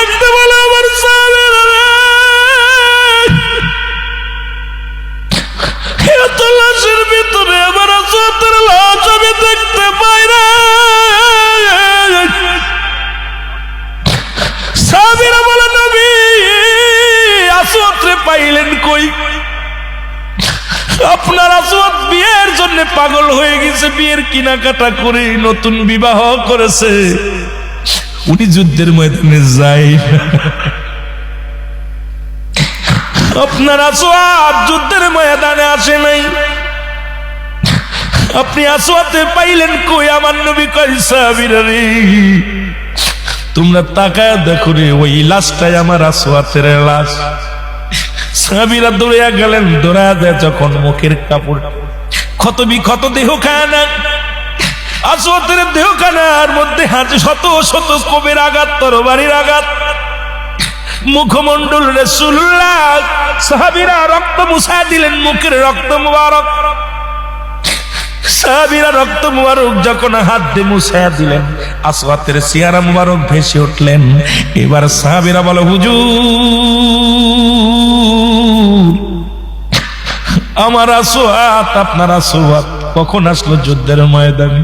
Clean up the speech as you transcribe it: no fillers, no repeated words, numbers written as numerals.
ডাকতে বলে আমার সাহাবীরা এত লাশের ভিতরে আমার আসওয়াতের লাশ আমি দেখতে পাই না। সাহাবীরা বলে নবী আসওয়াত রে পাইলেন কই? আপনার আসওয়াত বিয়ের জন্য পাগল হয়ে গেছে, বিয়ের কেনাকাটা করে নতুন বিবাহ করেছে, উনি যুদ্ধের ময়দানে যায়। আপনার আসওয়াত যুদ্ধের ময়দানে আসে নাই, আপনি আসওয়াতে পাইলেন কই? আমার নবী কয় সাহাবীরা রে তোমরা তাকায় দেখো রে, ওই লাশটাই আমার আসওয়াতের লাশ। সাহাবীরা দৌড়িয়া গেলেন, দৌড়া দেয় যখন মুখের কাপড় ক্ষত বিক্ষত দেহখানা, আসওয়াতের দেহখানার মধ্যে হাতে শত শত কোবের আঘাত, তরবারির আঘাত, মুখমণ্ডল রাসূলুল্লাহ। সাহাবীরা রক্ত মুছা দিলেন, মুখের রক্ত মুবারক, সাহাবীরা রক্ত মুবারক যখন হাত দিয়ে মুছা দিলেন, আসওয়াতের চেহারা মুবারক ভেসে উঠলেন। এবার সাহাবীরা বলে হুজুর আমার আসওয়াত, আপনার আসওয়াত কখন আসলো যুদ্ধের ময়দানে?